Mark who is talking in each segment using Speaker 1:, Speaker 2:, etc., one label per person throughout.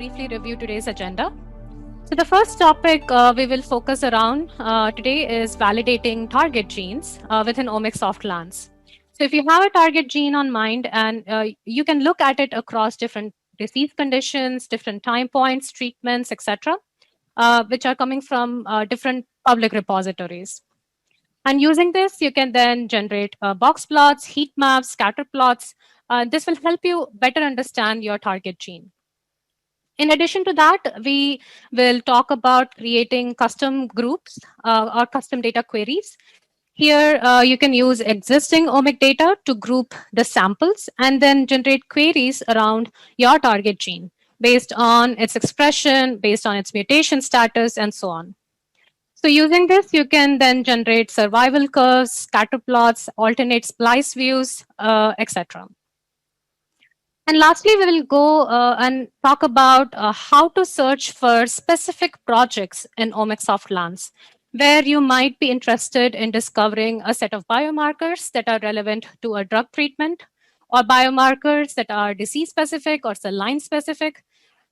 Speaker 1: briefly review today's agenda. So the first topic we will focus around today is validating target genes within OmicSoft Lance. So if you have a target gene on mind and you can look at it across different disease conditions, different time points, treatments, etc., which are coming from different public repositories. And using this, you can then generate box plots, heat maps, scatter plots. This will help you better understand your target gene. In addition to that, we will talk about creating custom groups or custom data queries. Here, you can use existing omic data to group the samples and then generate queries around your target gene based on its expression, based on its mutation status, and so on. So using this, you can then generate survival curves, scatter plots, alternate splice views, etc. And lastly, we will go and talk about how to search for specific projects in OmicSoft Lance, where you might be interested in discovering a set of biomarkers that are relevant to a drug treatment, or biomarkers that are disease specific or cell line specific.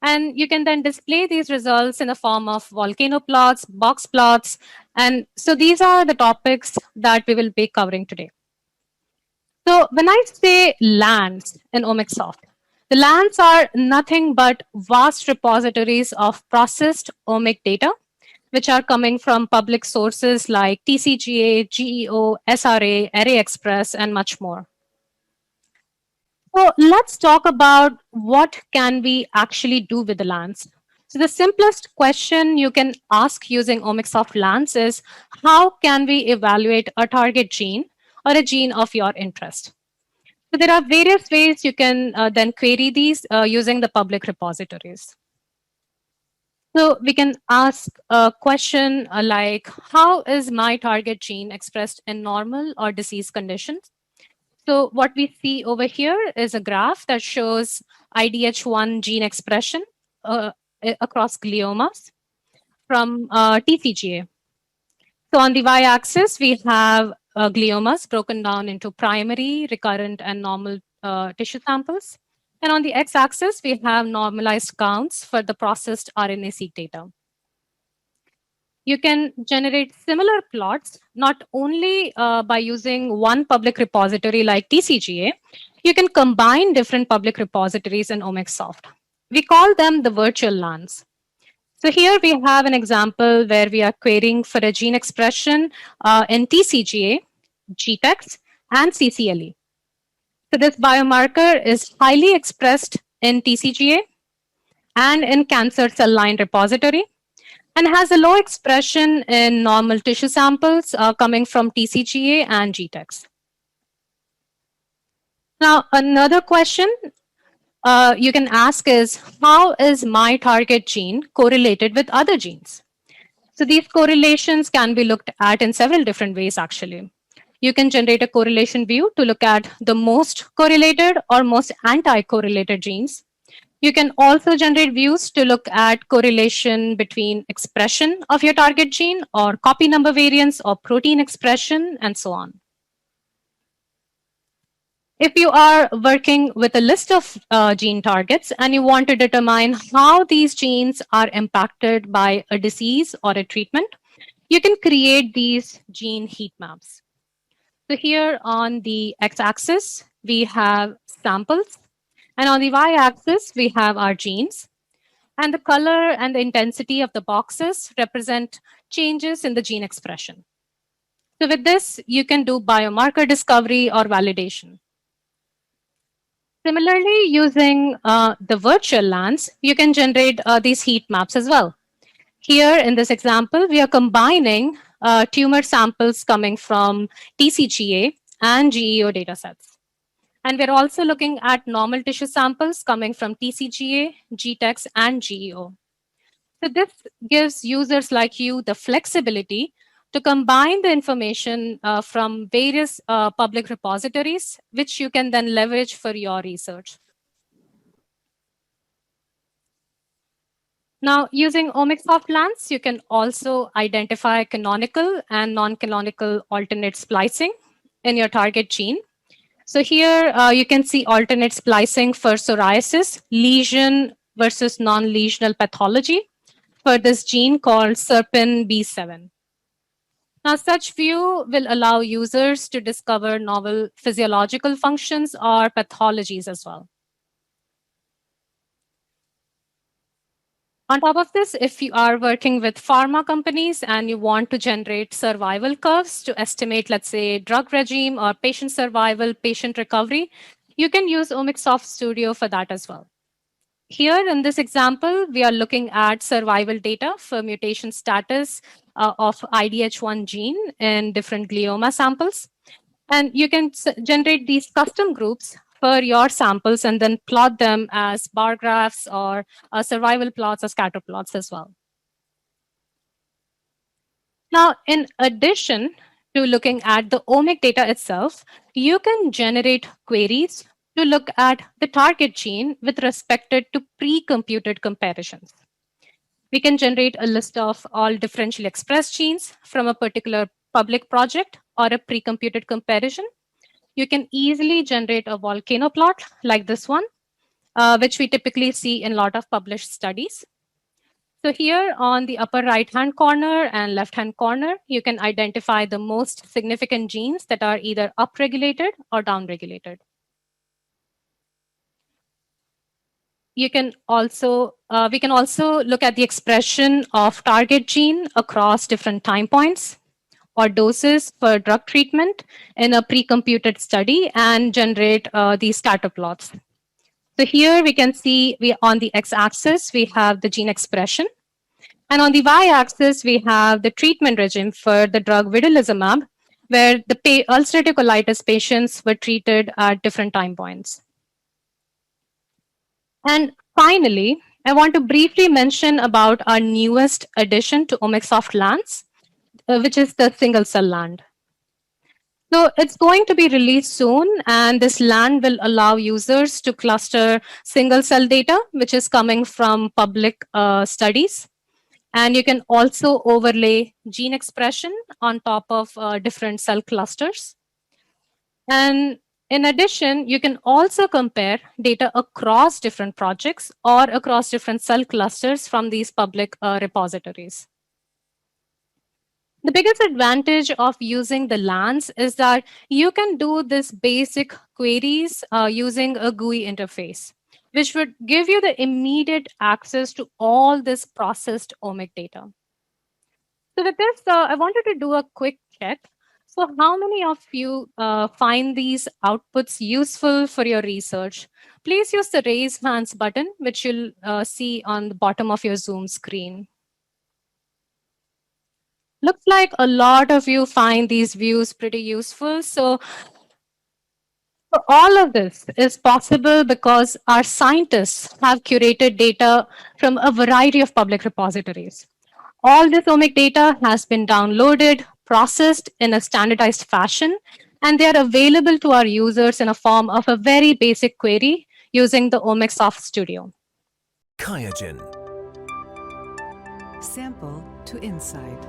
Speaker 1: And you can then display these results in the form of volcano plots, box plots. And so these are the topics that we will be covering today. So when I say lands in OmicSoft, the lands are nothing but vast repositories of processed omic data, which are coming from public sources like TCGA, GEO, SRA, ArrayExpress, and much more. So let's talk about what can we actually do with the lands. So the simplest question you can ask using OmicSoft Lance is, how can we evaluate a target gene or a gene of your interest? So there are various ways you can then query these using the public repositories. So we can ask a question like, how is my target gene expressed in normal or disease conditions? So what we see over here is a graph that shows IDH1 gene expression across gliomas from TCGA. So on the y-axis, we have gliomas broken down into primary, recurrent, and normal tissue samples. And on the x-axis, we have normalized counts for the processed RNA-seq data. You can generate similar plots not only by using one public repository like TCGA, you can combine different public repositories in OmicSoft. We call them the virtual lands. So here we have an example where we are querying for a gene expression in TCGA, GTEx, and CCLE. So this biomarker is highly expressed in TCGA and in cancer cell line repository, and has a low expression in normal tissue samples coming from TCGA and GTEx. Now, another question you can ask is, how is my target gene correlated with other genes? So these correlations can be looked at in several different ways, actually. You can generate a correlation view to look at the most correlated or most anti-correlated genes. You can also generate views to look at correlation between expression of your target gene or copy number variants or protein expression and so on. If you are working with a list of gene targets and you want to determine how these genes are impacted by a disease or a treatment, you can create these gene heat maps. So here on the x-axis, we have samples. And on the y-axis, we have our genes. And the color and the intensity of the boxes represent changes in the gene expression. So with this, you can do biomarker discovery or validation. Similarly, using the virtual lands, you can generate these heat maps as well. Here in this example, we are combining tumor samples coming from TCGA and GEO datasets. And we're also looking at normal tissue samples coming from TCGA, GTEx, and GEO. So this gives users like you the flexibility to combine the information from various public repositories, which you can then leverage for your research. Now, using OmicSoft Lance, you can also identify canonical and non-canonical alternate splicing in your target gene. So here you can see alternate splicing for psoriasis, lesion versus non-lesional pathology for this gene called SERPIN B7. Now, such view will allow users to discover novel physiological functions or pathologies as well. On top of this, if you are working with pharma companies and you want to generate survival curves to estimate, let's say, drug regime or patient survival, patient recovery, you can use Omics Studio for that as well. Here in this example, we are looking at survival data for mutation status of IDH1 gene in different glioma samples. And you can generate these custom groups for your samples and then plot them as bar graphs or survival plots or scatter plots as well. Now, in addition to looking at the omic data itself, you can generate queries to look at the target gene with respect to pre-computed comparisons. We can generate a list of all differentially expressed genes from a particular public project or a pre-computed comparison. You can easily generate a volcano plot like this one, which we typically see in a lot of published studies. So here on the upper right-hand corner and left-hand corner, you can identify the most significant genes that are either upregulated or downregulated. We can also look at the expression of target gene across different time points or doses for drug treatment in a pre-computed study and generate these scatter plots. So here we can see on the x-axis, we have the gene expression. And on the y-axis, we have the treatment regime for the drug vedolizumab, where the ulcerative colitis patients were treated at different time points. And finally, I want to briefly mention about our newest addition to OmicSoft LANs, which is the single cell LAN. So it's going to be released soon, and this LAN will allow users to cluster single cell data, which is coming from public studies. And you can also overlay gene expression on top of different cell clusters. And in addition, you can also compare data across different projects or across different cell clusters from these public repositories. The biggest advantage of using the LANs is that you can do this basic queries using a GUI interface, which would give you the immediate access to all this processed omic data. So with this, I wanted to do a quick check. So how many of you find these outputs useful for your research? Please use the raise hands button, which you'll see on the bottom of your Zoom screen. Looks like a lot of you find these views pretty useful. So all of this is possible because our scientists have curated data from a variety of public repositories. All this omic data has been downloaded, processed in a standardized fashion, and they are available to our users in a form of a very basic query using the Omics Studio.
Speaker 2: QIAGEN.
Speaker 3: Sample to insight.